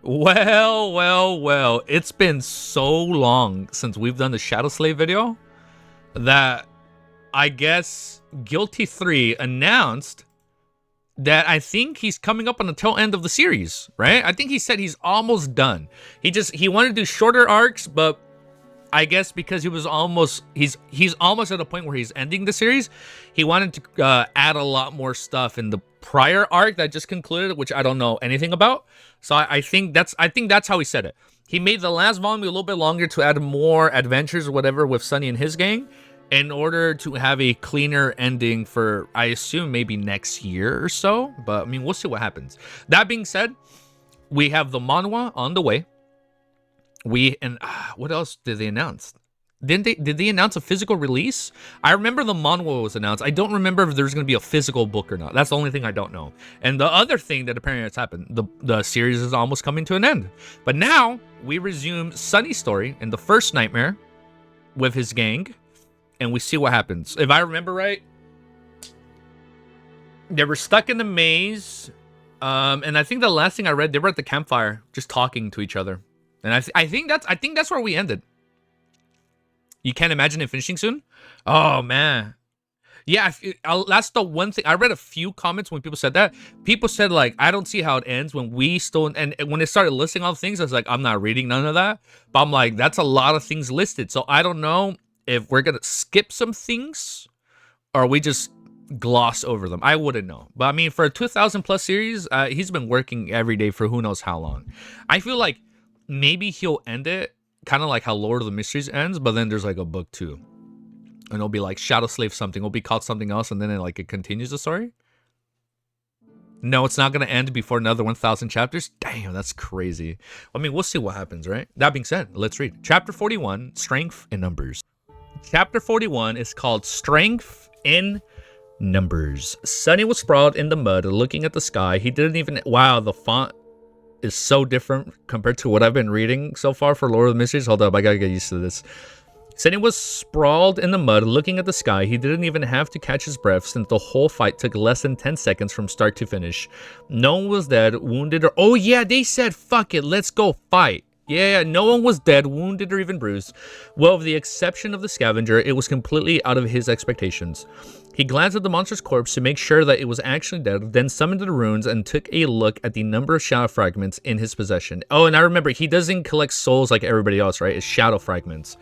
Well, well, well. It's been so long since we've done the Shadow Slave video that I guess Guilty 3 announced that I think he's coming up on the tail end of the series, right? I think he said he's almost done. He wanted to do shorter arcs, but I guess because he's almost at a point where he's ending the series, he wanted to add a lot more stuff in the prior arc that just concluded, which I don't know anything about. So I think that's how he said it. He made the last volume a little bit longer to add more adventures or whatever with Sunny and his gang, in order to have a cleaner ending for, I assume, maybe next year or so. But I mean, we'll see what happens. That being said, we have the manhwa on the way. What else did they announce? Did they announce a physical release? I remember the manhwa was announced. I don't remember if there's going to be a physical book or not. That's the only thing I don't know. And the other thing that apparently has happened, the series is almost coming to an end. But now we resume Sunny's story in the first nightmare with his gang, and we see what happens. If I remember right, they were stuck in the maze, and I think the last thing I read, they were at the campfire just talking to each other. And I think that's where we ended. You can't imagine it finishing soon? Oh, man. Yeah, that's the one thing. I read a few comments when people said that. People said, like, I don't see how it ends when we still... And when they started listing all the things, I was like, I'm not reading none of that. But I'm like, that's a lot of things listed. So I don't know if we're going to skip some things or we just gloss over them. I wouldn't know. But, I mean, for a 2,000-plus series, he's been working every day for who knows how long. I feel like maybe he'll end it kind of like how Lord of the Mysteries ends, but then there's like a book 2. And it'll be like Shadow Slave something. It'll be called something else, and then it continues the story. No, it's not going to end before another 1,000 chapters. Damn, that's crazy. I mean, we'll see what happens, right? That being said, let's read. Chapter 41, Strength in Numbers. Chapter 41 is called Strength in Numbers. Sunny was sprawled in the mud, looking at the sky. He didn't even... Wow, the font is so different compared to what I've been reading so far for Lord of the Mysteries. Hold up, I gotta get used to this. Sunny was sprawled in the mud, looking at the sky. He didn't even have to catch his breath, since the whole fight took less than 10 seconds from start to finish. No one was dead, wounded, or... Oh yeah, they said, fuck it, let's go fight. Yeah, no one was dead, wounded, or even bruised. Well, with the exception of the scavenger, it was completely out of his expectations. He glanced at the monster's corpse to make sure that it was actually dead, then summoned the runes and took a look at the number of shadow fragments in his possession. Oh, and I remember, he doesn't collect souls like everybody else, right? It's shadow fragments.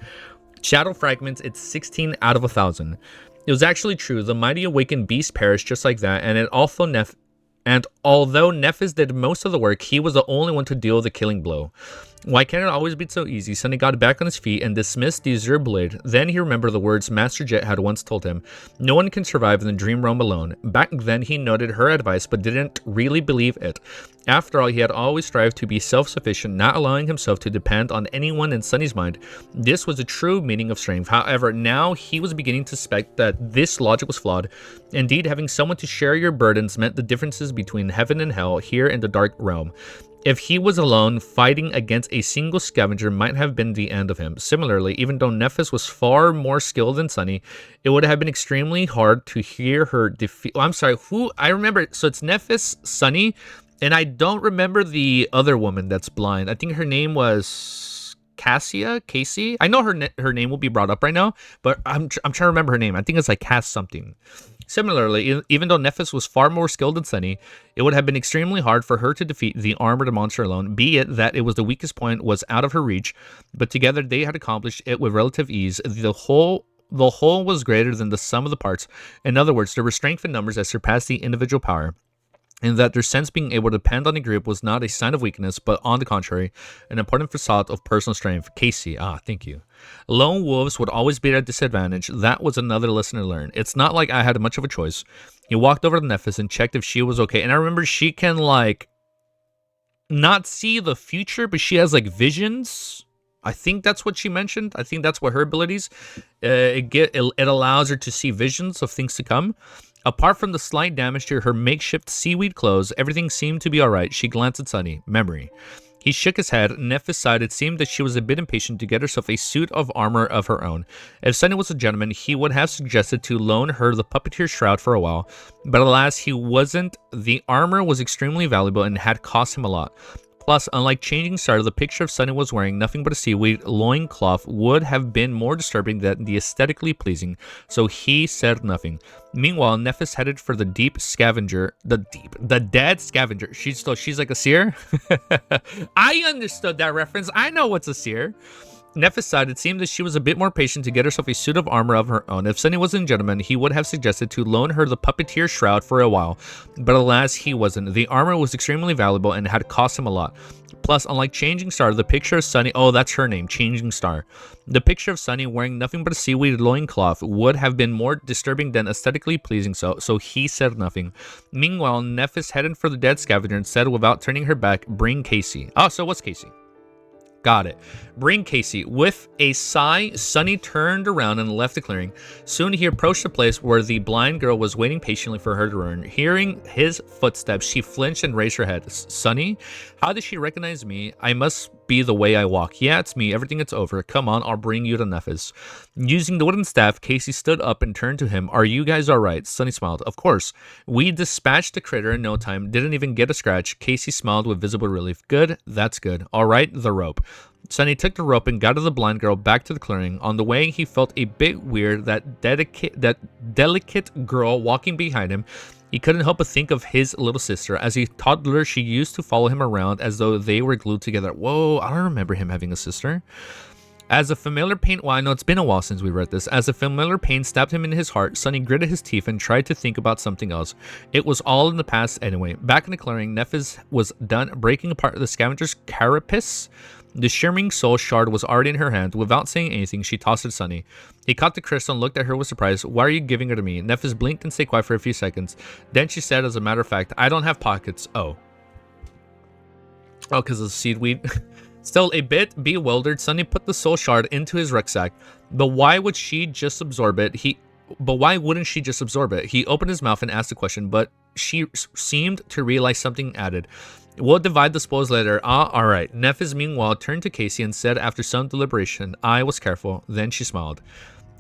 Shadow fragments, it's 16 out of 1,000. It was actually true. The mighty awakened beast perished just like that, and although Nephis did most of the work, he was the only one to deal the killing blow. Why can't it always be so easy? Sunny got back on his feet and dismissed the azure blade. Then he remembered the words Master Jet had once told him. No one can survive in the dream realm alone. Back then he noted her advice but didn't really believe it. After all, he had always strived to be self-sufficient, not allowing himself to depend on anyone in Sunny's mind. This was the true meaning of strength. However, now he was beginning to suspect that this logic was flawed. Indeed, having someone to share your burdens meant the differences between heaven and hell here in the dark realm. If he was alone, fighting against a single scavenger might have been the end of him. Similarly, even though Nephis was far more skilled than Sunny, it would have been extremely hard to hear her defeat... Oh, I'm sorry, who? I remember... So it's Nephis, Sunny, and I don't remember the other woman that's blind. I think her name was Cassie? I know her name will be brought up right now, but I'm trying to remember her name. I think it's like Cass something. Similarly, even though Nephis was far more skilled than Sunny, it would have been extremely hard for her to defeat the armored monster alone, be it that it was the weakest point was out of her reach, but together they had accomplished it with relative ease. The whole was greater than the sum of the parts. In other words, there were strength in numbers that surpassed the individual power, and that their sense being able to depend on a group was not a sign of weakness, but on the contrary, an important facade of personal strength. Cassie, thank you. Lone wolves would always be at a disadvantage. That was another lesson to learn. It's not like I had much of a choice. He walked over to Nephis and checked if she was okay. And I remember she can, like, not see the future, but she has, like, visions. I think that's what she mentioned. I think that's what her abilities. It allows her to see visions of things to come. Apart from the slight damage to her makeshift seaweed clothes, everything seemed to be alright. She glanced at Sunny. Memory. He shook his head. Nephis sighed. It seemed that she was a bit impatient to get herself a suit of armor of her own. If Sunny was a gentleman, he would have suggested to loan her the puppeteer's shroud for a while. But alas, he wasn't. The armor was extremely valuable and had cost him a lot. Plus, unlike changing star, the picture of Sunny was wearing nothing but a seaweed loincloth would have been more disturbing than the aesthetically pleasing, so he said nothing. Meanwhile, Nephis headed for the dead scavenger. She's like a seer. I understood that reference. I know what's a seer. Nephis sighed. It seemed that she was a bit more patient to get herself a suit of armor of her own. If Sunny wasn't a gentleman, he would have suggested to loan her the puppeteer shroud for a while. But alas, he wasn't. The armor was extremely valuable and had cost him a lot. Plus, unlike Changing Star, the picture of Sunny... Oh, that's her name, Changing Star. The picture of Sunny wearing nothing but a seaweed loincloth would have been more disturbing than aesthetically pleasing, so he said nothing. Meanwhile, Nephis headed for the dead scavenger and said without turning her back, "Bring Cassie." Oh, so what's Cassie? Got it. Bring Cassie. With a sigh, Sunny turned around and left the clearing. Soon he approached the place where the blind girl was waiting patiently for her to return. Hearing his footsteps, she flinched and raised her head. "Sunny? How did she recognize me? I must be the way I walk." "Yeah, it's me. Everything is over. Come on, I'll bring you to Nephis." Using the wooden staff, Cassie stood up and turned to him. "Are you guys alright?" Sunny smiled. "Of course. We dispatched the critter in no time. Didn't even get a scratch." Casey smiled with visible relief. "Good. That's good. Alright, the rope." Sunny took the rope and guided the blind girl back to the clearing. On the way, he felt a bit weird, that delicate girl walking behind him. He couldn't help but think of his little sister. As a toddler, she used to follow him around as though they were glued together. Whoa, I don't remember him having a sister. As a familiar pain... Well, I know it's been a while since we read this. As a familiar pain stabbed him in his heart, Sunny gritted his teeth and tried to think about something else. It was all in the past anyway. Back in the clearing, Nephis was done breaking apart the scavenger's carapace. The shimmering soul shard was already in her hand. Without saying anything, she tossed it to Sunny. He caught the crystal and looked at her with surprise. "Why are you giving her to me?" Nephis blinked and stayed quiet for a few seconds. Then she said, as a matter of fact, "I don't have pockets." Oh, because of the seaweed. Still a bit bewildered, Sunny put the soul shard into his rucksack. But why would she just absorb it? But why wouldn't she just absorb it? He opened his mouth and asked a question, but she seemed to realize something, added, "We'll divide the spoils later." "Ah, alright." Nephis meanwhile turned to Casey and said after some deliberation, "I was careful." Then she smiled.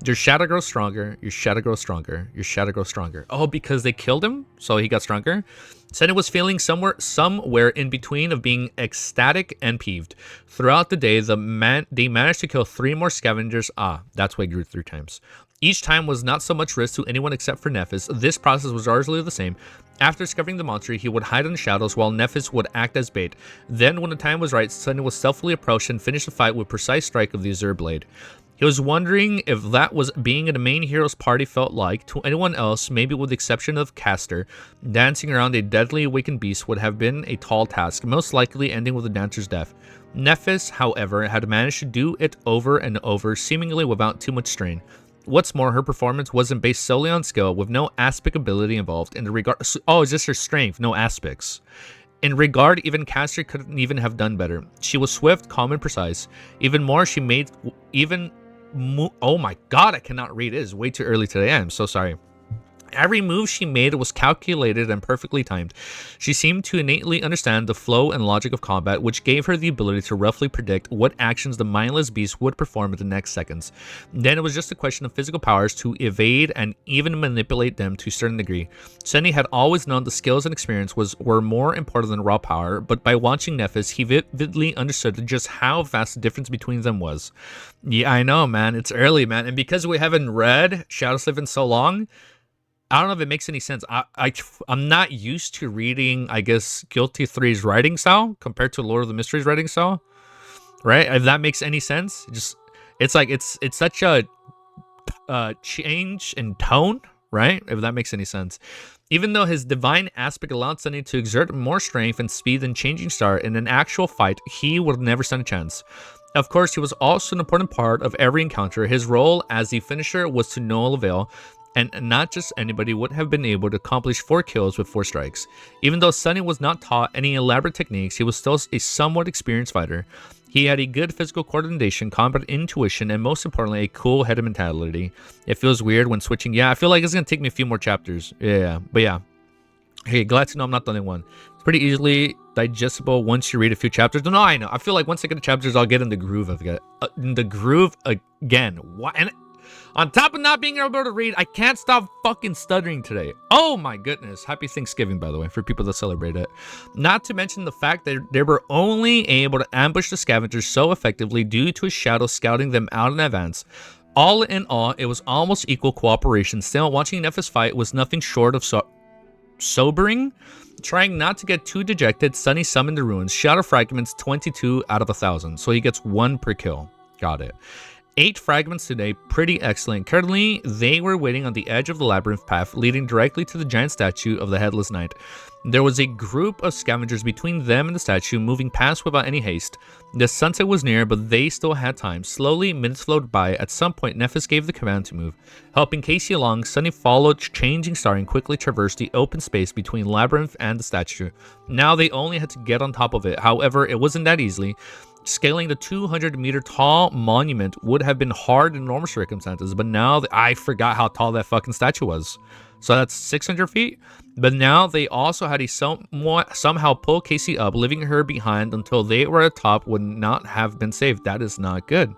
"Your shadow grows stronger. Your shadow grows stronger. Your shadow grows stronger." Oh, because they killed him? So he got stronger? Sunny was feeling somewhere in between of being ecstatic and peeved. Throughout the day, they managed to kill 3 more scavengers. Ah, that's why it grew 3 times. Each time was not so much risk to anyone except for Nephis. This process was largely the same. After discovering the monster, he would hide in the shadows while Nephis would act as bait. Then, when the time was right, Sunny would stealthily approach and finish the fight with precise strike of the Azure Blade. He was wondering if that was being in the main hero's party felt like. To anyone else, maybe with the exception of Castor, dancing around a deadly awakened beast would have been a tall task, most likely ending with the dancer's death. Nephis, however, had managed to do it over and over, seemingly without too much strain. What's more, her performance wasn't based solely on skill, with no aspect ability involved in the regard. Oh, it's just her strength, no aspects. In regard, even Castor couldn't even have done better. She was swift, calm, and precise. Even more, she made oh my god, I cannot read. It is way too early today. I am so sorry. Every move she made was calculated and perfectly timed. She seemed to innately understand the flow and logic of combat, which gave her the ability to roughly predict what actions the mindless beast would perform in the next seconds. Then it was just a question of physical powers to evade and even manipulate them to a certain degree. Sunny had always known the skills and experience were more important than raw power, but by watching Nephis, he vividly understood just how vast the difference between them was. Yeah, I know, man. It's early, man. And because we haven't read Shadow Slave in so long, I don't know if it makes any sense. I'm not used to reading, I guess, Guilty 3's writing style compared to Lord of the Mysteries writing style, right? If that makes any sense. It's like it's such a change in tone, right? If that makes any sense. Even though his divine aspect allowed Sunny to exert more strength and speed than Changing Star, in an actual fight, he would never stand a chance. Of course, he was also an important part of every encounter. His role as the finisher was to no avail, and not just anybody would have been able to accomplish 4 kills with 4 strikes. Even though Sunny was not taught any elaborate techniques, he was still a somewhat experienced fighter. He had a good physical coordination, combat intuition, and most importantly, a cool-headed mentality. It feels weird when switching. Yeah, I feel like it's going to take me a few more chapters. Yeah, but yeah. Hey, glad to know I'm not the only one. It's pretty easily digestible once you read a few chapters. No, I know. I feel like once I get the chapters, I'll get in the groove again. What? And On top of not being able to read, I can't stop fucking stuttering today. Oh my goodness. Happy Thanksgiving, by the way, for people that celebrate it. Not to mention the fact that they were only able to ambush the scavengers so effectively due to a shadow scouting them out in advance. All in all, it was almost equal cooperation. Still, watching Nephis fight was nothing short of sobering. Trying not to get too dejected, Sunny summoned the ruins. Shadow fragments 22 out of 1,000, so he gets 1 per kill. Got it. 8 fragments today, pretty excellent. Currently, they were waiting on the edge of the labyrinth path leading directly to the giant statue of the Headless Knight. There was a group of scavengers between them and the statue, moving past without any haste. The sunset was near, but they still had time. Slowly, minutes flowed by. At some point, Nephis gave the command to move. Helping Cassie along, Sunny followed Changing Star and quickly traversed the open space between labyrinth and the statue. Now they only had to get on top of it. However, it wasn't that easily. Scaling the 200-meter tall monument would have been hard in normal circumstances, but now I forgot how tall that fucking statue was. So that's 600 feet. But now they also had to somehow pull Cassie up, leaving her behind until they were at the top would not have been saved. That is not good.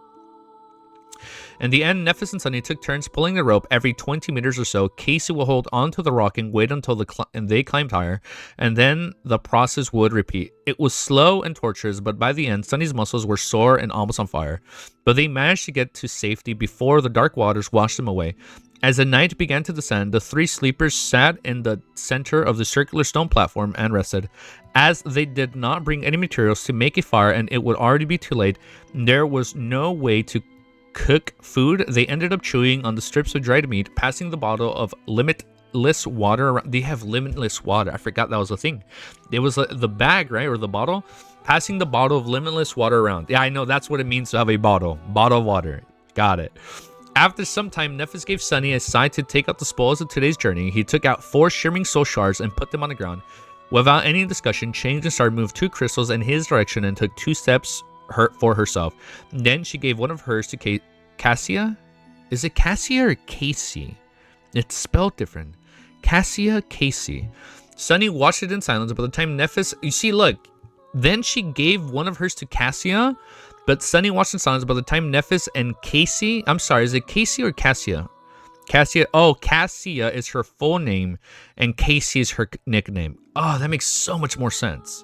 In the end, Nephis and Sunny took turns pulling the rope every 20 meters or so. Casey will hold onto the rock and wait until they climbed higher, and then the process would repeat. It was slow and torturous, but by the end, Sunny's muscles were sore and almost on fire. But they managed to get to safety before the dark waters washed them away. As the night began to descend, the 3 sleepers sat in the center of the circular stone platform and rested. As they did not bring any materials to make a fire and it would already be too late, there was no way to cook food. They ended up chewing on the strips of dried meat, passing the bottle of limitless water around. They have limitless water. I forgot that was a thing. It was the bag, right? Or the bottle. Passing the bottle of limitless water around. Yeah, I know that's what it means to have a bottle. Bottle of water. Got it. After some time, Nephis gave Sunny a sign to take out the spoils of today's journey. He took out 4 shimmering soul shards and put them on the ground. Without any discussion, Changing Star moved 2 crystals in his direction and took 2 steps for herself. Then she gave one of hers to Cassia. Is it Cassia or Casey? It's spelled different. Cassia, Casey. Sunny watched it in silence. By the time Nephis, you see, look, then she gave one of hers to Cassia, but Sunny watched in silence. By the time Nephis and Casey, I'm sorry, is it Casey or Cassia? Cassia. Oh, Cassia is her full name, and Casey is her nickname. Oh, that makes so much more sense.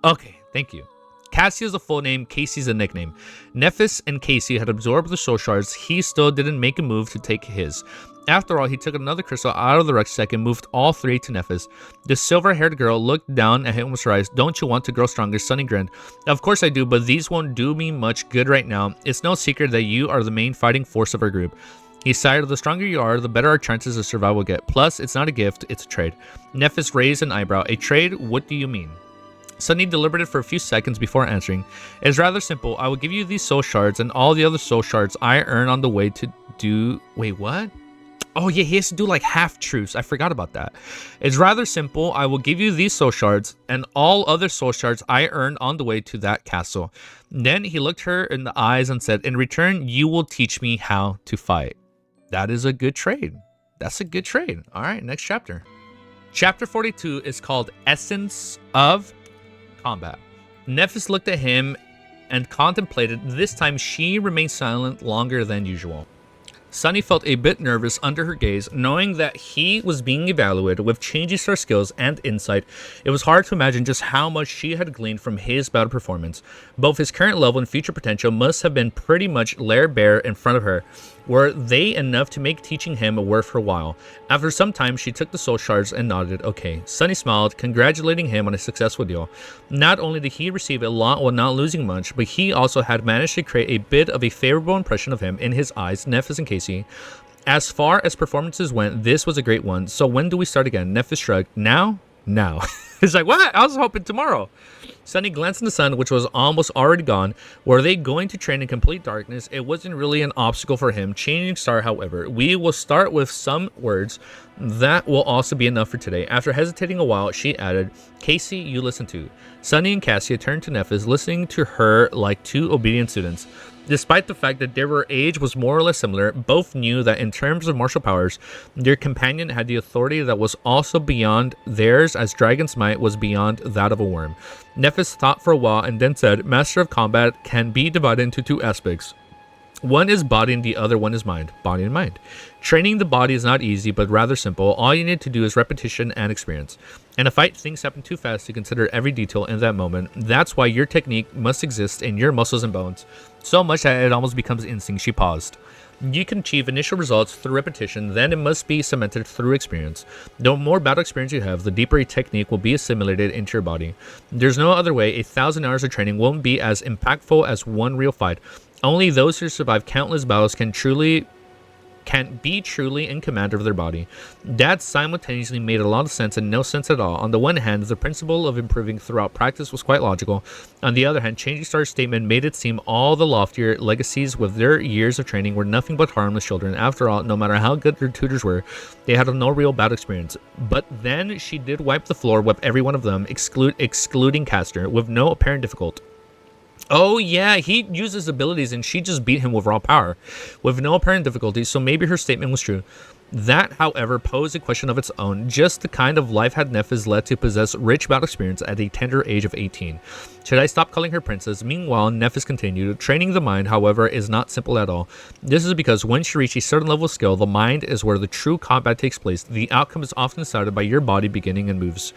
Okay, thank you. Cassie is a full name, Casey's a nickname. Nephis and Casey had absorbed the soul shards. He still didn't make a move to take his. After all, he took another crystal out of the rucksack and moved all 3 to Nephis. The silver-haired girl looked down at him with her eyes. Don't you want to grow stronger? Sunny grinned. Of course I do, but these won't do me much good right now. It's no secret that you are the main fighting force of our group. He sighed. The stronger you are, the better our chances of survival get. Plus, it's not a gift, it's a trade. Nephis raised an eyebrow. A trade? What do you mean? Sunny deliberated for a few seconds before answering. It's rather simple. I will give you these soul shards and all the other soul shards I earn on the way to do... Wait, what? Oh, yeah, he has to do like half-truths. I forgot about that. It's rather simple. I will give you these soul shards and all other soul shards I earned on the way to that castle. Then he looked her in the eyes and said, in return, you will teach me how to fight. That is a good trade. That's a good trade. All right, next chapter. Chapter 42 is called Essence of Combat. Nephis looked at him and contemplated. This time she remained silent longer than usual. Sunny felt a bit nervous under her gaze, knowing that he was being evaluated with Changing Star skills and insight. It was hard to imagine just how much she had gleaned from his battle performance. Both his current level and future potential must have been pretty much laid bare in front of her. Were they enough to make teaching him worth her while? After some time, she took the soul shards and nodded. Okay. Sunny smiled, congratulating him on a successful deal. Not only did he receive a lot while not losing much, but he also had managed to create a bit of a favorable impression of him in his eyes, Nephis and Casey. As far as performances went, this was a great one. So when do we start again? Nephis shrugged. Now? Now. He's like, what? I was hoping tomorrow. Sunny glanced in the sun, which was almost already gone. Were they going to train in complete darkness? It wasn't really an obstacle for him. Changing Star, however. We will start with some words. That will also be enough for today. After hesitating a while, she added, Casey, you listen to. Sunny and Cassia turned to Nephis, listening to her like 2 obedient students. Despite the fact that their age was more or less similar, both knew that in terms of martial powers, their companion had the authority that was also beyond theirs, as Dragon's might was beyond that of a worm. Nephis thought for a while and then said, Master of Combat can be divided into 2 aspects. One is body and the other one is mind. Body and mind. Training the body is not easy, but rather simple. All you need to do is repetition and experience. In a fight, things happen too fast to consider every detail in that moment. That's why your technique must exist in your muscles and bones, so much that it almost becomes instinct. She paused. You can achieve initial results through repetition, then it must be cemented through experience. The more battle experience you have, the deeper a technique will be assimilated into your body. There's no other way. 1,000 hours of training won't be as impactful as one real fight. Only those who survive countless battles can be truly in command of their body. That simultaneously made a lot of sense and no sense at all. On the one hand, the principle of improving throughout practice was quite logical. On the other hand, Changing Star's statement made it seem all the loftier legacies with their years of training were nothing but harmless children. After all, no matter how good their tutors were, they had no real battle experience. But then she did wipe the floor with every one of them, excluding Castor, with no apparent difficulty. Oh yeah, he used his abilities and she just beat him with raw power, with no apparent difficulty, so maybe her statement was true. That, however, posed a question of its own. Just the kind of life had Nephis led to possess rich battle experience at a tender age of 18. Should I stop calling her princess? Meanwhile, Nephis continued. Training the mind, however, is not simple at all. This is because when you reach a certain level of skill, the mind is where the true combat takes place. The outcome is often decided by your body beginning and moves.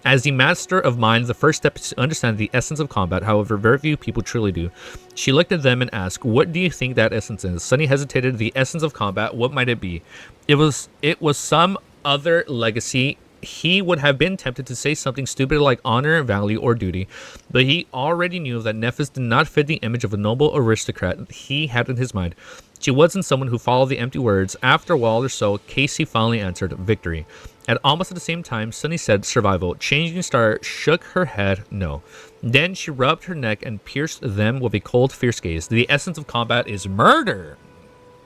As the master of mind, the first step is to understand the essence of combat. However, very few people truly do. She looked at them and asked, "What do you think that essence is?" Sunny hesitated. The essence of combat, what might it be? It was some other legacy. He would have been tempted to say something stupid like honor, value, or duty, but he already knew that Nephis did not fit the image of a noble aristocrat he had in his mind. She wasn't someone who followed the empty words. After a while or so, Cassie finally answered, "Victory." At almost at the same time, Sunny said, "Survival." Changing Star shook her head, no. Then she rubbed her neck and pierced them with a cold, fierce gaze. The essence of combat is murder.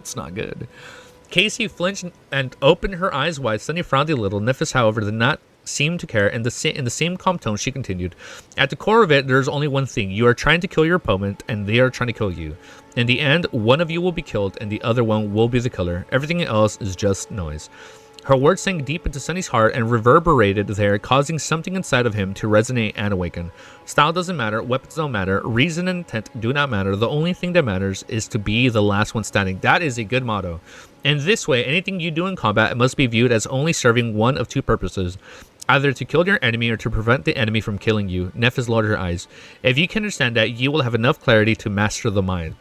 It's not good. Cassie flinched and opened her eyes wide. Sunny frowned a little. Nephis, however, did not seem to care. In the same calm tone, she continued, "At the core of it, there's only one thing. You are trying to kill your opponent, and they are trying to kill you. In the end, one of you will be killed, and the other one will be the killer. Everything else is just noise." Her words sank deep into Sunny's heart and reverberated there, causing something inside of him to resonate and awaken. Style doesn't matter, weapons don't matter, reason and intent do not matter. The only thing that matters is to be the last one standing. That is a good motto. In this way, anything you do in combat must be viewed as only serving one of two purposes. Either to kill your enemy or to prevent the enemy from killing you. Nephis lowered her eyes. If you can understand that, you will have enough clarity to master the mind.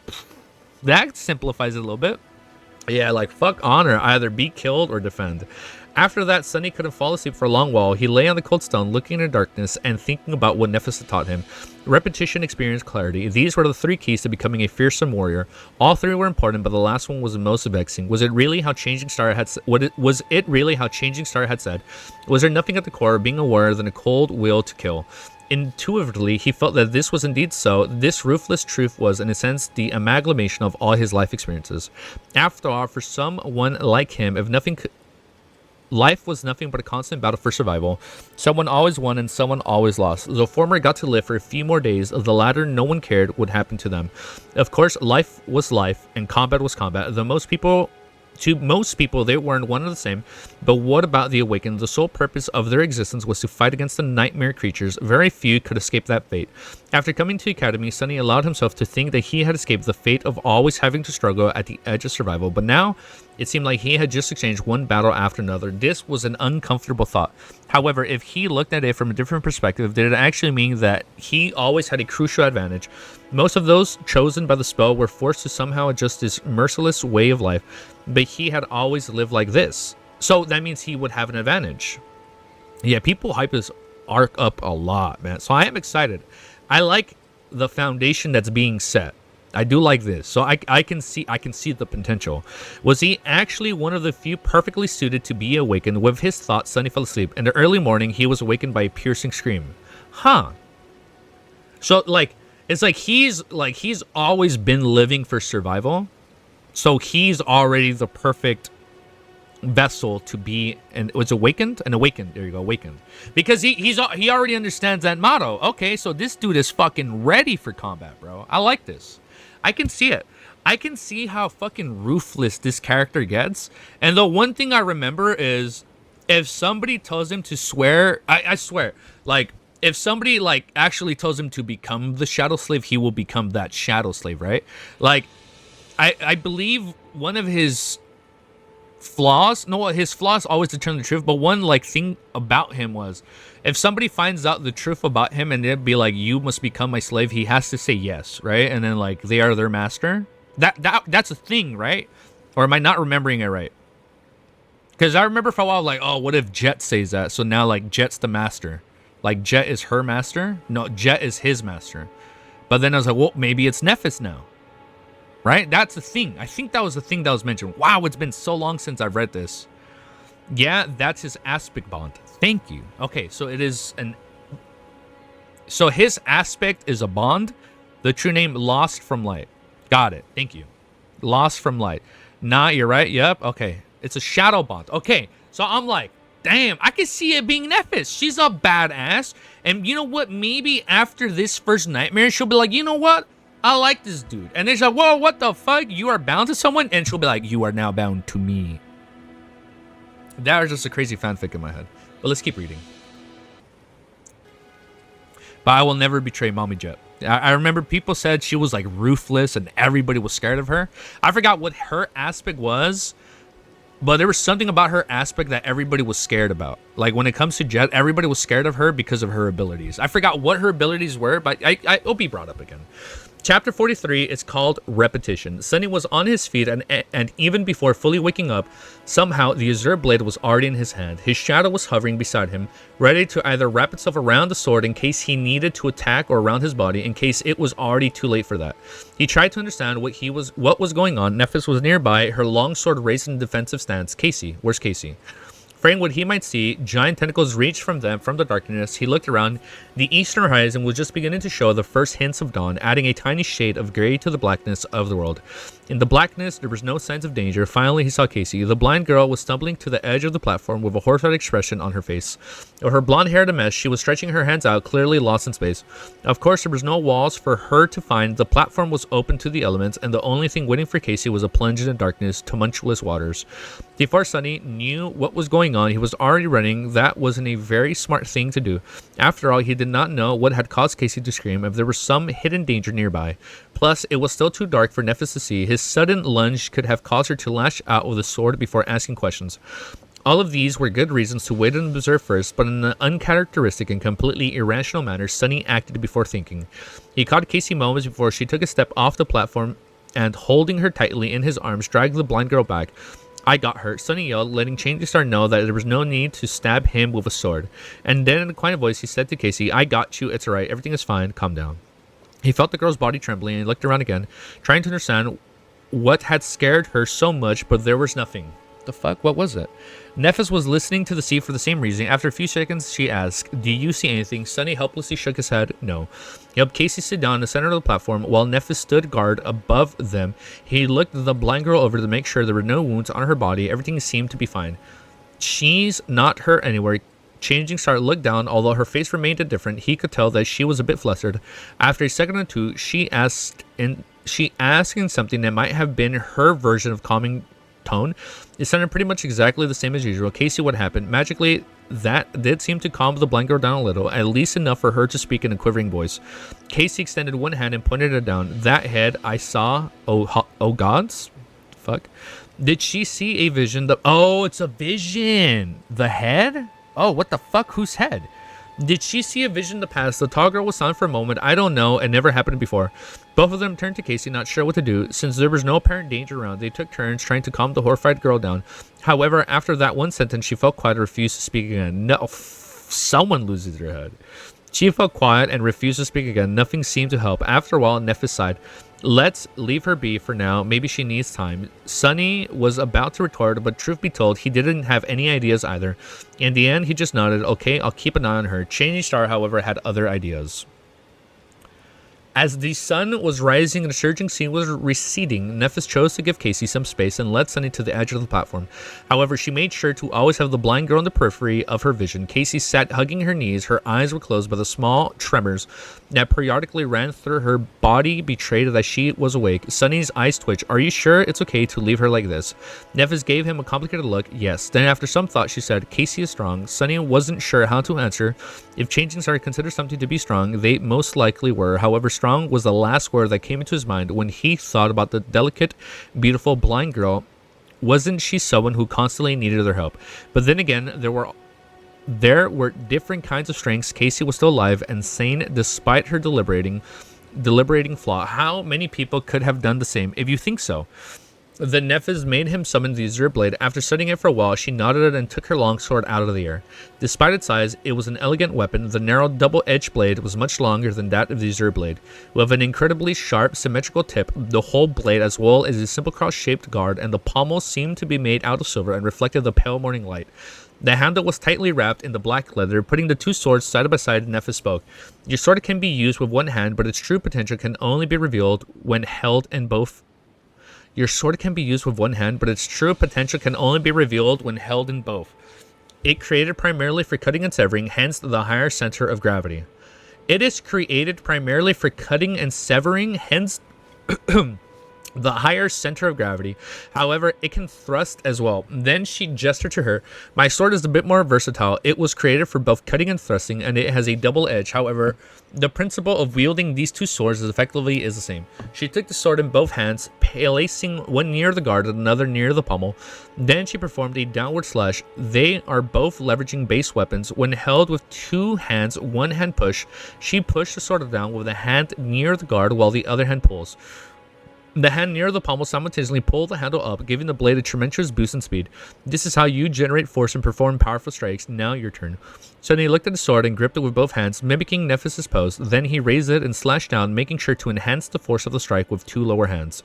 That simplifies it a little bit. Yeah, like, fuck honor. Either be killed or defend. After that, Sunny couldn't fall asleep for a long while. He lay on the cold stone, looking in the darkness and thinking about what Nephis had taught him. Repetition, experience, clarity. These were the three keys to becoming a fearsome warrior. All three were important, but the last one was the most vexing. Was it really how Changing Star had said? Was there nothing at the core of being a warrior than a cold will to kill? Intuitively, he felt that this was indeed so. This ruthless truth was, in a sense, the amalgamation of all his life experiences. After all, for someone like him, life was nothing but a constant battle for survival. Someone always won and someone always lost. The former got to live for a few more days. The latter, no one cared what happened to them. Of course, life was life and combat was combat. To most people, they weren't one and the same. But what about the awakened? The sole purpose of their existence was to fight against the nightmare creatures. Very few could escape that fate. After coming to the academy, Sunny allowed himself to think that he had escaped the fate of always having to struggle at the edge of survival. But now, it seemed like he had just exchanged one battle after another. This was an uncomfortable thought. However, if he looked at it from a different perspective, did it actually mean that he always had a crucial advantage? Most of those chosen by the spell were forced to somehow adjust this merciless way of life, but he had always lived like this. So that means he would have an advantage. Yeah, people hype this arc up a lot, man. So I am excited. I like the foundation that's being set. I do like this. So I can see the potential. Was he actually one of the few perfectly suited to be awakened? With his thoughts, Sunny fell asleep. In the early morning, he was awakened by a piercing scream. Huh. So it's like he's always been living for survival. So he's already the perfect vessel to be, and was awakened. There you go, awakened, because he already understands that motto. Okay, so this dude is fucking ready for combat, bro. I like this. I can see it. I can see how fucking ruthless this character gets. And the one thing I remember is, if somebody tells him to swear, I swear, like, if somebody actually tells him to become the shadow slave, he will become that shadow slave, right? Like, I believe one of his flaws, no, his flaws always determine the truth, but one like thing about him was if somebody finds out the truth about him and they'd be like, you must become my slave, he has to say yes, right? And then like they are their master. That's a thing, right? Or am I not remembering it right? Because I remember for a while like, oh, what if Jet says that? So now like Jet's the master, like Jet is her master. No, Jet is his master. But then I was like, well, maybe it's Nephis now. Right? That's the thing. I think that was the thing that was mentioned. Wow, it's been so long since I've read this. Yeah, that's his aspect bond. Thank you. Okay, so it is an... So his aspect is a bond. The true name, Lost from Light. Got it. Thank you. Lost from Light. Nah, you're right. Yep. Okay. It's a shadow bond. Okay. So I'm like, damn, I can see it being Nephis. She's a badass. And you know what? Maybe after this first nightmare, she'll be like, you know what? I like this dude. And they're like, whoa, what the fuck? You are bound to someone? And she'll be like, you are now bound to me. That was just a crazy fanfic in my head. But let's keep reading. But I will never betray Mommy Jet. I remember people said she was like ruthless and everybody was scared of her. I forgot what her aspect was, but there was something about her aspect that everybody was scared about. Like when it comes to Jet, everybody was scared of her because of her abilities. I forgot what her abilities were, but it'll be brought up again. Chapter 43 is called Repetition. Sunny was on his feet and even before fully waking up, somehow the Azure blade was already in his hand. His shadow was hovering beside him, ready to either wrap itself around the sword in case he needed to attack or around his body in case it was already too late for that. He tried to understand what was going on. Nephis was nearby, her long sword raised in defensive stance. Cassie, where's Cassie? Fearing what he might see, giant tentacles reached from the darkness. He looked around. The eastern horizon was just beginning to show the first hints of dawn, adding a tiny shade of gray to the blackness of the world. In the blackness, there was no signs of danger. Finally, he saw Cassie. The blind girl was stumbling to the edge of the platform with a horrified expression on her face. Her blonde hair a mess, she was stretching her hands out, clearly lost in space. Of course, there was no walls for her to find. The platform was open to the elements, and the only thing waiting for Cassie was a plunge into darkness, tumultuous waters. Before Sunny knew what was going on, he was already running. That wasn't a very smart thing to do. After all, he did not know what had caused Cassie to scream, if there was some hidden danger nearby. Plus, it was still too dark for Nephis to see. His sudden lunge could have caused her to lash out with a sword before asking questions. All of these were good reasons to wait and observe first, but in an uncharacteristic and completely irrational manner, Sunny acted before thinking. He caught Cassie moments before she took a step off the platform and, holding her tightly in his arms, dragged the blind girl back. I got her, Sunny yelled, letting Changing Star know that there was no need to stab him with a sword. And then in a quiet voice, he said to Cassie, I got you, it's alright, everything is fine, calm down. He felt the girl's body trembling and he looked around again, trying to understand what had scared her so much, but there was nothing. The fuck? What was it? Nephis was listening to the sea for the same reason. After a few seconds, she asked, do you see anything? Sunny helplessly shook his head. No. He helped Cassie sit down in the center of the platform while Nephis stood guard above them. He looked the blind girl over to make sure there were no wounds on her body. Everything seemed to be fine. She's not hurt anywhere. Changing Star looked down. Although her face remained indifferent, he could tell that she was a bit flustered. After a second or two, she asked in something that might have been her version of calming tone. It sounded pretty much exactly the same as usual. Cassie, what happened? Magically, that did seem to calm the blind girl down a little, at least enough for her to speak in a quivering voice. Cassie extended one hand and pointed it down. That head I saw. Oh gods? Fuck. Did she see a vision? Oh, it's a vision. The head? Oh, what the fuck? Whose head? Did she see a vision in the past? The tall girl was silent for a moment. I don't know. It never happened before. Both of them turned to Casey, not sure what to do. Since there was no apparent danger around, they took turns trying to calm the horrified girl down. However, after that one sentence, she felt quiet and refused to speak again. No, someone loses their head. She felt quiet and refused to speak again. Nothing seemed to help. After a while, Nephis sighed. Let's leave her be for now. Maybe she needs time. Sunny was about to retort, but truth be told, he didn't have any ideas either. In the end, he just nodded. Okay, I'll keep an eye on her. Changing Star, however, had other ideas. As the sun was rising and the surging sea was receding, Nephis chose to give Casey some space and led Sunny to the edge of the platform. However, she made sure to always have the blind girl in the periphery of her vision. Casey sat hugging her knees. Her eyes were closed, but the small tremors that periodically ran through her body betrayed that she was awake. Sunny's eyes twitched. Are you sure it's okay to leave her like this? Nephis gave him a complicated look. Yes. Then after some thought, she said, Casey is strong. Sunny wasn't sure how to answer. If Changing Star considered something to be strong, they most likely were. However, strong strong was the last word that came into his mind when he thought about the delicate, beautiful, blind girl. Wasn't she someone who constantly needed their help? But then again, there were different kinds of strengths. Cassie was still alive and sane despite her deliberating flaw. How many people could have done the same if you think so? The Nephis made him summon the Azure Blade. After studying it for a while, she nodded it and took her longsword out of the air. Despite its size, it was an elegant weapon. The narrow double-edged blade was much longer than that of the Azure Blade. With an incredibly sharp, symmetrical tip, the whole blade, as well as a simple cross-shaped guard and the pommel, seemed to be made out of silver and reflected the pale morning light. The handle was tightly wrapped in the black leather. Putting the two swords side by side, Nephis spoke. Your sword can be used with one hand, but its true potential can only be revealed when held in both. Your sword can be used with one hand, but its true potential can only be revealed when held in both. It created primarily for cutting and severing, hence the higher center of gravity. It is created primarily for cutting and severing, hence the higher center of gravity. However, it can thrust as well. Then she gestured to her. My sword is a bit more versatile. It was created for both cutting and thrusting, and it has a double edge. However, the principle of wielding these two swords effectively is the same. She took the sword in both hands, placing one near the guard and another near the pommel. Then she performed a downward slash. They are both leveraging base weapons. When held with two hands, one hand push. She pushed the sword down with a hand near the guard while the other hand pulls. The hand near the pommel simultaneously pulled the handle up, giving the blade a tremendous boost in speed. This is how you generate force and perform powerful strikes. Now your turn. So he looked at the sword and gripped it with both hands, mimicking Nephis' pose. Then he raised it and slashed down, making sure to enhance the force of the strike with two lower hands.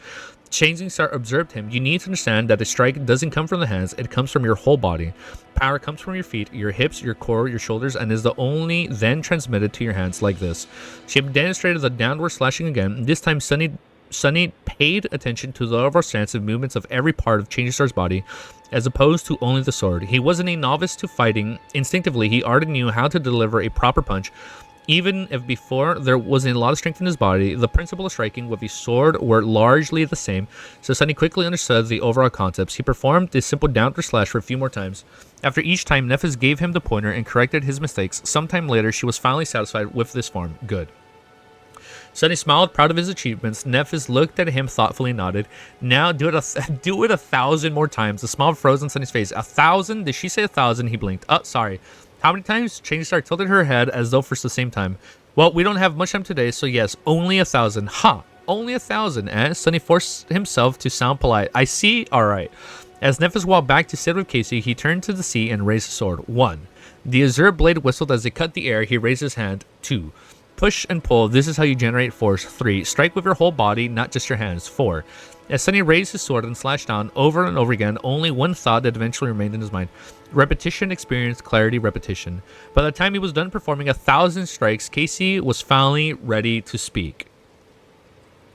Changing Star observed him. You need to understand that a strike doesn't come from the hands, it comes from your whole body. Power comes from your feet, your hips, your core, your shoulders, and is the only then transmitted to your hands like this. She demonstrated the downward slashing again. This time Sunny paid attention to the overall stance and movements of every part of Changing Star's body, as opposed to only the sword. He wasn't a novice to fighting. Instinctively, he already knew how to deliver a proper punch. Even if before there wasn't a lot of strength in his body, the principle of striking with a sword were largely the same, so Sunny quickly understood the overall concepts. He performed this simple downward slash for a few more times. After each time, Nephis gave him the pointer and corrected his mistakes. Sometime later, she was finally satisfied with this form. Good. Sunny smiled, proud of his achievements. Nephis looked at him thoughtfully and nodded. Now do it 1,000 more times. The smile froze on Sunny's face. 1,000? Did she say 1,000? He blinked. Oh, sorry. How many times? Changing Star tilted her head as though for the same time. Well, we don't have much time today, so yes, only 1,000. Ha! Only 1,000, eh? Sunny forced himself to sound polite. I see? Alright. As Nephis walked back to sit with Cassie, he turned to the sea and raised his sword. 1. The Azure Blade whistled as it cut the air. He raised his hand. 2. Push and pull. This is how you generate force. 3. Strike with your whole body, not just your hands. 4. As Sunny raised his sword and slashed down over and over again, only one thought that eventually remained in his mind. Repetition, experience, clarity, repetition. By the time he was done performing 1,000 strikes, Casey was finally ready to speak.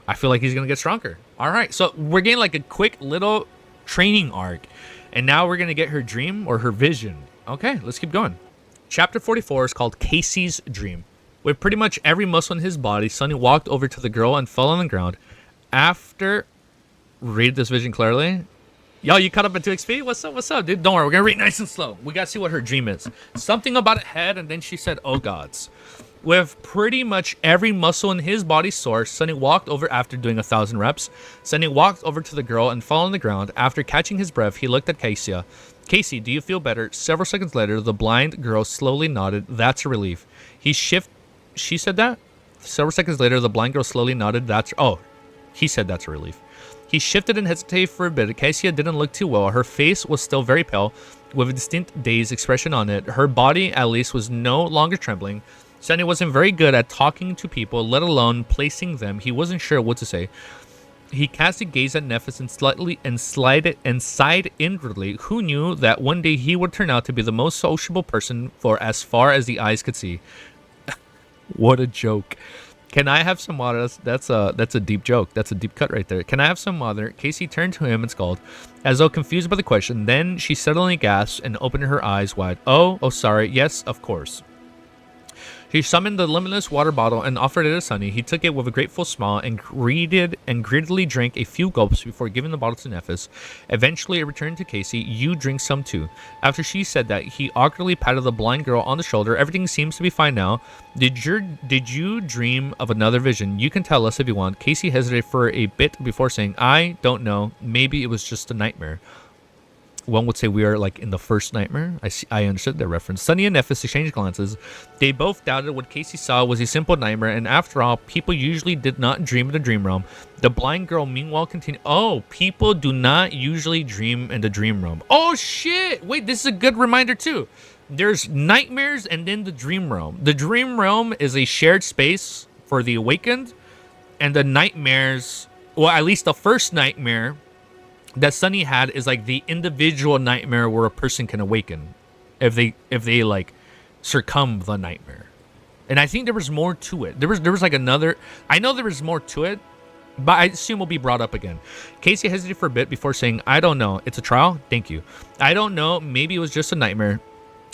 I feel like he's going to get stronger. All right, so we're getting like a quick little training arc. And now we're going to get her dream or her vision. Okay, let's keep going. Chapter 44 is called Casey's Dream. With pretty much every muscle in his body, Sunny walked over to the girl and fell on the ground. After... Read this vision clearly. Yo, you caught up at 2 XP? What's up, dude? Don't worry, we're going to read nice and slow. We got to see what her dream is. Something about a head, and then she said, oh gods. With pretty much every muscle in his body sore, Sunny walked over after doing 1,000 reps. Sunny walked over to the girl and fell on the ground. After catching his breath, he looked at Casey. Casey, do you feel better? Several seconds later, the blind girl slowly nodded. That's a relief. She said that? Several seconds later, the blind girl slowly nodded. He said that's a relief. He shifted and hesitated for a bit. Cassia didn't look too well. Her face was still very pale, with a distinct dazed expression on it. Her body, at least, was no longer trembling. Sunny wasn't very good at talking to people, let alone placing them. He wasn't sure what to say. He cast a gaze at Nephis and sighed inwardly. Who knew that one day he would turn out to be the most sociable person for as far as the eyes could see? What a joke. Can I have some water? That's a deep joke. That's a deep cut right there. Can I have some water? Casey turned to him and scowled, as though confused by the question. Then she suddenly gasped and opened her eyes wide. Oh, sorry. Yes, of course. She summoned the limitless water bottle and offered it to Sunny. He took it with a grateful smile and greedily drank a few gulps before giving the bottle to Nephis. Eventually, it returned to Casey. You drink some too. After she said that, he awkwardly patted the blind girl on the shoulder. Everything seems to be fine now. Did you dream of another vision? You can tell us if you want. Casey hesitated for a bit before saying, I don't know. Maybe it was just a nightmare. One would say we are like in the first nightmare. I understood their reference. Sunny and Nephis exchanged glances. They both doubted what Casey saw was a simple nightmare, and after all, people usually did not dream in the dream realm. The blind girl meanwhile continued. Oh, people do not usually dream in the dream realm. Oh shit! Wait, this is a good reminder too. There's nightmares and then the dream realm. The dream realm is a shared space for the awakened, and the nightmares, well, at least the first nightmare that Sunny had is like the individual nightmare where a person can awaken if they like succumb the nightmare. And I think there was more to it. There was like another, I know there was more to it, but I assume will be brought up again. Casey hesitated for a bit before saying, I don't know. It's a trial? Thank you. I don't know. Maybe it was just a nightmare.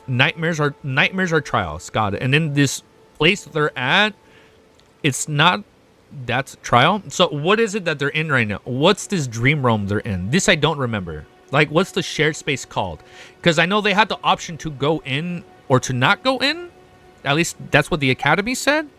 Nightmares are trials. Got it. And then this place that they're at, it's not, that's a trial. So what is it that they're in right now? What's this dream realm they're in? This I don't remember. Like, what's the shared space called? Because I know they had the option to go in or to not go in. At least that's what the Academy said.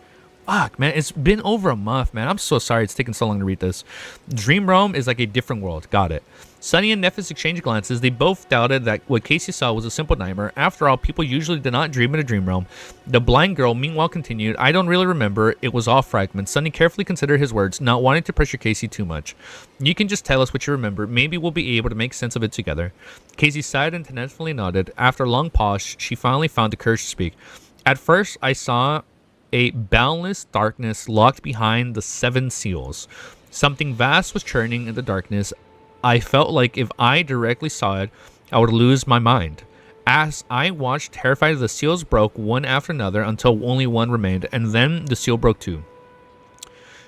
Fuck, man. It's been over a month, man. I'm so sorry it's taking so long to read this. Dream realm is like a different world. Got it. Sunny and Nephis exchanged glances. They both doubted that what Casey saw was a simple nightmare. After all, people usually did not dream in a dream realm. The blind girl, meanwhile, continued, I don't really remember. It was all fragments. Sunny carefully considered his words, not wanting to pressure Casey too much. You can just tell us what you remember. Maybe we'll be able to make sense of it together. Casey sighed and tenaciously nodded. After a long pause, she finally found the courage to speak. At first, I saw a boundless darkness locked behind the 7 seals. Something vast was churning in the darkness. I felt like if I directly saw it, I would lose my mind. As I watched, terrified, the seals broke one after another until only one remained, and then the seal broke too.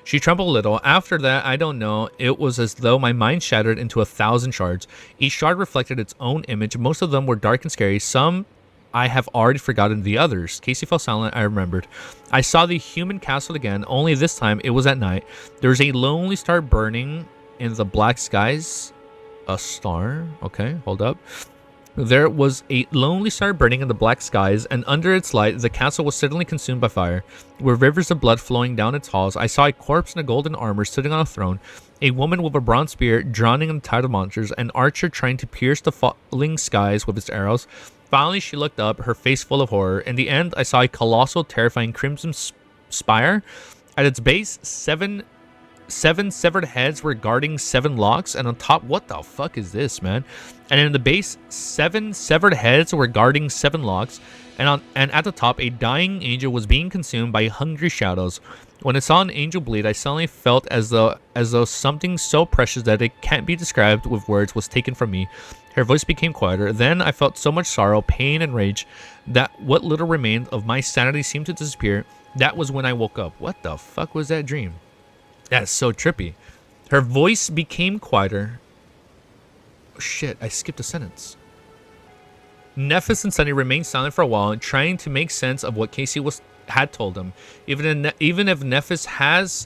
She trembled a little. After that, I don't know. It was as though my mind shattered into 1,000 shards. Each shard reflected its own image. Most of them were dark and scary. Some I have already forgotten. The others. Casey fell silent. I remembered. I saw the human castle again, only this time it was at night. There was a lonely star burning in the black skies. A star? Okay, hold up. There was a lonely star burning in the black skies, and under its light, the castle was suddenly consumed by fire. With rivers of blood flowing down its halls, I saw a corpse in a golden armor sitting on a throne, a woman with a bronze spear drowning in the tide of monsters, an archer trying to pierce the falling skies with its arrows. Finally, she looked up, her face full of horror. In the end, I saw a colossal, terrifying crimson spire. At its base, seven severed heads were guarding 7 locks, and on top, what the fuck is this, man? And in the base, 7 severed heads were guarding 7 locks, and at the top, a dying angel was being consumed by hungry shadows. When I saw an angel bleed, I suddenly felt as though something so precious that it can't be described with words was taken from me. Her voice became quieter. Then I felt so much sorrow, pain, and rage that what little remained of my sanity seemed to disappear. That was when I woke up. What the fuck was that dream? That's so trippy. Her voice became quieter. Oh, shit, I skipped a sentence. Nephis and Sunny remained silent for a while, trying to make sense of what Casey had told them. Even if Nephis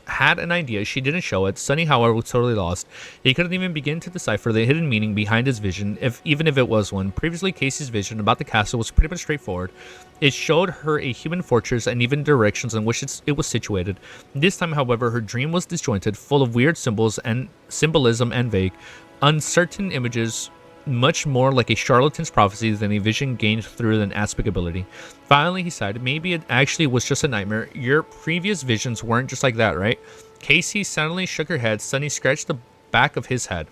had an idea, she didn't show it. Sunny, however, was totally lost. He couldn't even begin to decipher the hidden meaning behind his vision, even if it was one. Previously, Casey's vision about the castle was pretty much straightforward. It showed her a human fortress and even directions in which it was situated. This time, however, her dream was disjointed, full of weird symbols and symbolism and vague, uncertain images, much more like a charlatan's prophecy than a vision gained through an aspic ability. Finally, he sighed. Maybe it actually was just a nightmare. Your previous visions weren't just like that, right? Casey suddenly shook her head. Sunny scratched the back of his head.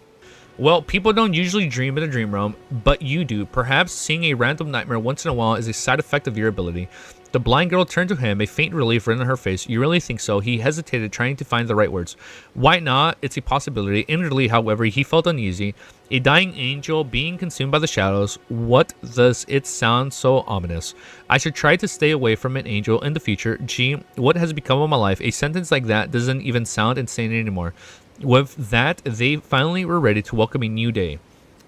Well, people don't usually dream in a dream realm, but you do. Perhaps seeing a random nightmare once in a while is a side effect of your ability. The blind girl turned to him, a faint relief written on her face. You really think so? He hesitated, trying to find the right words. Why not? It's a possibility. Inwardly, however, he felt uneasy. A dying angel being consumed by the shadows. What does it sound so ominous? I should try to stay away from an angel in the future. Gee, what has become of my life? A sentence like that doesn't even sound insane anymore. With that, they finally were ready to welcome a new day.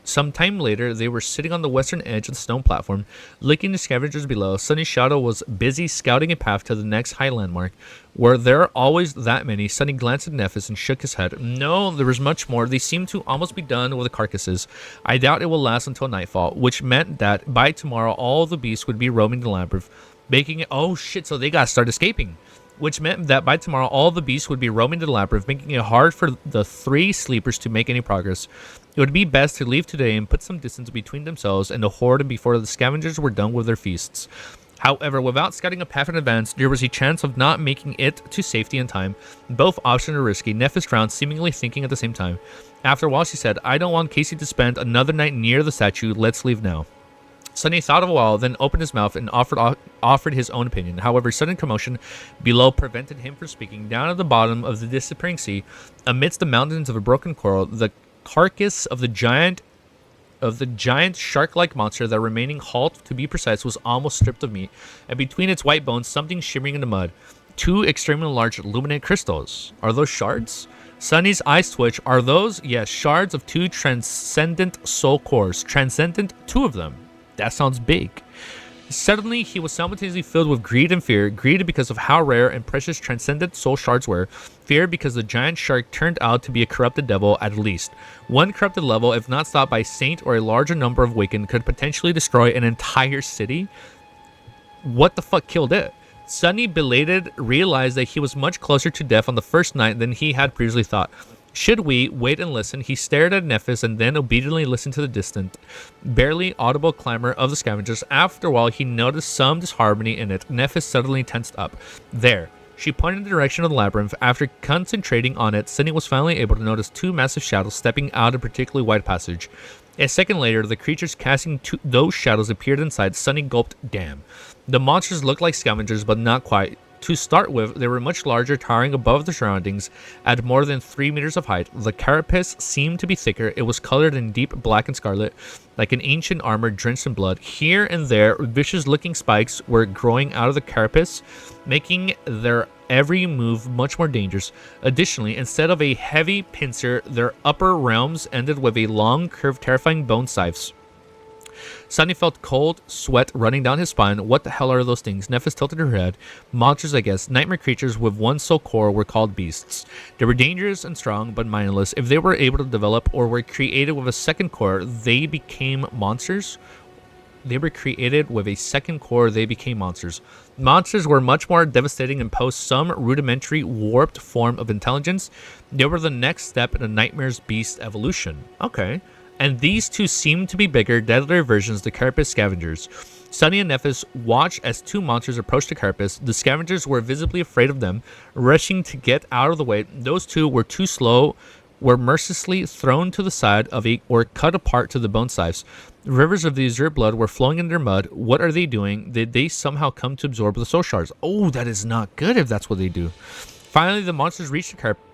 Some time later, they were sitting on the western edge of the stone platform, looking the scavengers below. Sunny's shadow was busy scouting a path to the next high landmark. Were there always that many? Sunny glanced at Nephis and shook his head. No, there was much more. They seemed to almost be done with the carcasses. I doubt it will last until nightfall, which meant that by tomorrow, all the beasts would be roaming the labyrinth, making it... Oh, shit, so they gotta start escaping. Which meant that by tomorrow, all the beasts would be roaming the labyrinth, making it hard for the 3 sleepers to make any progress. It would be best to leave today and put some distance between themselves and the horde before the scavengers were done with their feasts. However, without scouting a path in advance, there was a chance of not making it to safety in time. Both options are risky. Nephis frowned, seemingly thinking at the same time. After a while, she said, I don't want Cassie to spend another night near the statue. Let's leave now. Sunny thought of a while, then opened his mouth and offered his own opinion. However, sudden commotion below prevented him from speaking. Down at the bottom of the disappearing sea, amidst the mountains of a broken coral, the carcass of the giant shark-like monster, the remaining halt, to be precise, was almost stripped of meat, and between its white bones, something shimmering in the mud. 2 extremely large luminate crystals. Are those shards? Sunny's eyes twitch. Are those? Yes, shards of 2 transcendent soul cores. Transcendent, 2 of them. That sounds big. Suddenly, he was simultaneously filled with greed and fear. Greed because of how rare and precious transcendent soul shards were. Fear because the giant shark turned out to be a corrupted devil at least. One corrupted level, if not stopped by a saint or a larger number of Wiccan, could potentially destroy an entire city. What the fuck killed it? Sunny, belated, realized that he was much closer to death on the first night than he had previously thought. Should we wait and listen? He stared at Nephis and then obediently listened to the distant, barely audible clamor of the scavengers. After a while, he noticed some disharmony in it. Nephis suddenly tensed up. There. She pointed in the direction of the labyrinth. After concentrating on it, Sunny was finally able to notice 2 massive shadows stepping out of a particularly wide passage. A second later, the creatures casting those shadows appeared inside. Sunny gulped. Damn. The monsters looked like scavengers, but not quite. To start with, they were much larger, towering above the surroundings at more than 3 meters of height. The carapace seemed to be thicker. It was colored in deep black and scarlet, like an ancient armor drenched in blood. Here and there, vicious-looking spikes were growing out of the carapace, making their every move much more dangerous. Additionally, instead of a heavy pincer, their upper realms ended with a long, curved, terrifying bone scythes. Sunny felt cold sweat running down his spine. What the hell are those things? Nephis tilted her head. Monsters, I guess. Nightmare creatures with 1 soul core were called beasts. They were dangerous and strong, but mindless. If they were able to develop or were created with a second core, they became monsters. They were created with a second core, they became monsters. Monsters were much more devastating and posed some rudimentary, warped form of intelligence. They were the next step in a nightmare's beast evolution. Okay. And these 2 seemed to be bigger, deadlier versions of the carapace scavengers. Sunny and Nephis watched as 2 monsters approached the carapace. The scavengers were visibly afraid of them, rushing to get out of the way. Those 2 were too slow, were mercilessly thrown to the side of or cut apart to the bone scythes. Rivers of the azure blood were flowing in their mud. What are they doing? Did they somehow come to absorb the soul shards? Oh, that is not good if that's what they do. Finally, the monsters reached the carapace.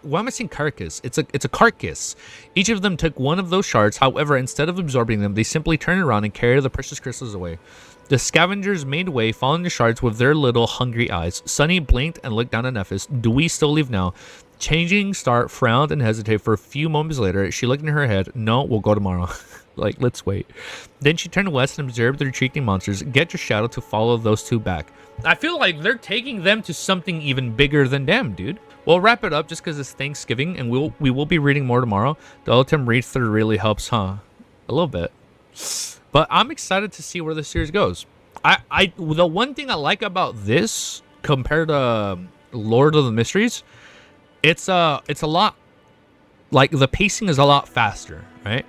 Why am I saying carcass? It's a carcass. Each of them took 1 of those shards. However, instead of absorbing them, they simply turned around and carried the precious crystals away. The scavengers made way, following the shards with their little hungry eyes. Sunny blinked and looked down at Nephis. Do we still leave now? Changing Star frowned and hesitated for a few moments later. She looked in her head. No, we'll go tomorrow. Like, let's wait. Then she turned west and observed the retreating monsters. Get your shadow to follow those 2 back. I feel like they're taking them to something even bigger than them, dude. We'll wrap it up just because it's Thanksgiving, and we will be reading more tomorrow. The Ultim read through really helps, huh? A little bit. But I'm excited to see where the series goes. The one thing I like about this compared to Lord of the Mysteries, it's a lot, like, the pacing is a lot faster, right?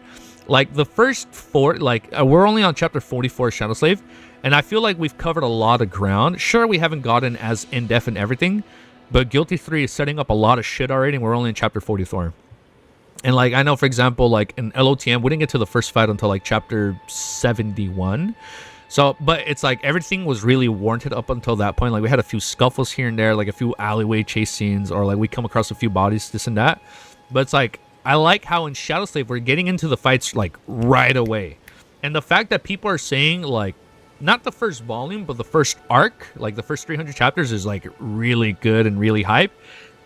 Like, the first 4, like, we're only on chapter 44, Shadow Slave, and I feel like we've covered a lot of ground. Sure, we haven't gotten as in-depth in everything, but Guilty 3 is setting up a lot of shit already, and we're only in chapter 44. And, like, I know, for example, like, in LOTM, we didn't get to the first fight until, like, chapter 71. So, but it's like everything was really warranted up until that point. Like, we had a few scuffles here and there, like a few alleyway chase scenes, or, like, we come across a few bodies, this and that. But it's like, I like how in Shadow Slave, we're getting into the fights, like, right away. And the fact that people are saying, like, not the first volume, but the first arc, like the first 300 chapters is like really good and really hype.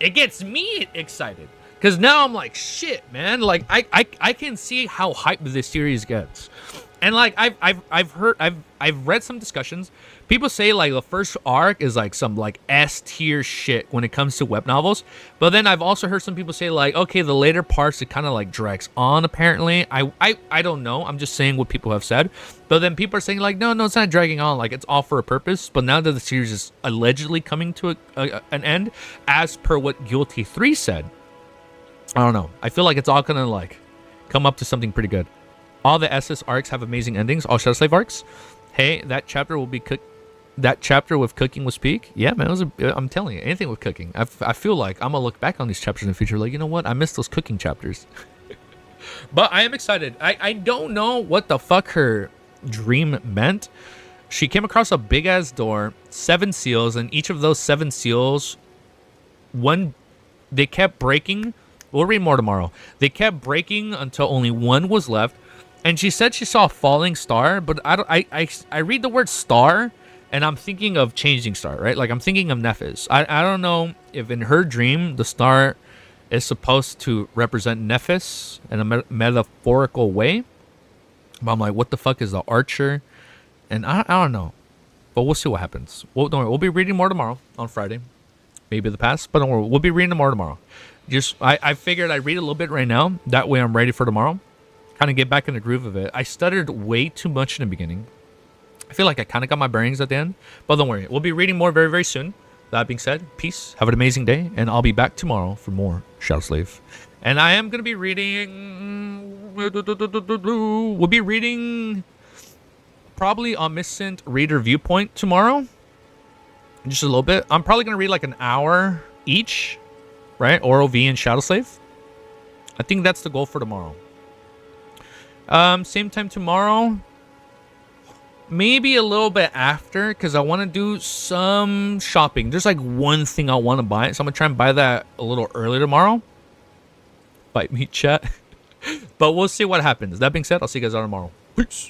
It gets me excited Because now I'm like, shit, man. Like I can see how hyped this series gets. And like I've read some discussions. People say like the first arc is like some like S tier shit when it comes to web novels. But then I've also heard some people say like, okay, the later parts it kind of like drags on apparently. I don't know. I'm just saying what people have said. But then people are saying like, no, it's not dragging on. Like it's all for a purpose. But now that the series is allegedly coming to an end, as per what Guilty 3 said, I don't know. I feel like it's all gonna like come up to something pretty good. All the SS arcs have amazing endings. All Shadow Slave arcs. Hey, that chapter will be that chapter with cooking was peak. Yeah, man. I'm telling you, anything with cooking. I feel like I'm gonna look back on these chapters in the future. Like, you know what? I missed those cooking chapters. But I am excited. I don't know what the fuck her dream meant. She came across a big ass door, 7 seals, and each of those 7 seals, they kept breaking. We'll read more tomorrow. They kept breaking until only one was left. And she said she saw a falling star, but I read the word star, and I'm thinking of changing star, right? Like I'm thinking of Nephis. I don't know if in her dream the star is supposed to represent Nephis in a metaphorical way. But I'm like, what the fuck is the archer? And I don't know. But we'll see what happens. Well, don't worry. We'll be reading more tomorrow on Friday. Maybe the past, but don't worry. We'll be reading more tomorrow. I figured I'd read a little bit right now. That way I'm ready for tomorrow. Kind of get back in the groove of it. I stuttered way too much in the beginning. I feel like I kind of got my bearings at the end. But don't worry. We'll be reading more very, very soon. That being said, peace. Have an amazing day. And I'll be back tomorrow for more Shadow Slave. And I am going to be reading... We'll be reading probably Omniscient Reader Viewpoint tomorrow. Just a little bit. I'm probably going to read like an hour each. Right? Oral V and Shadow Slave. I think that's the goal for tomorrow. Same time tomorrow. Maybe a little bit after, because I want to do some shopping. There's like one thing I want to buy, so I'm going to try and buy that a little early tomorrow. Bite me, chat. But we'll see what happens. That being said, I'll see you guys all tomorrow. Peace.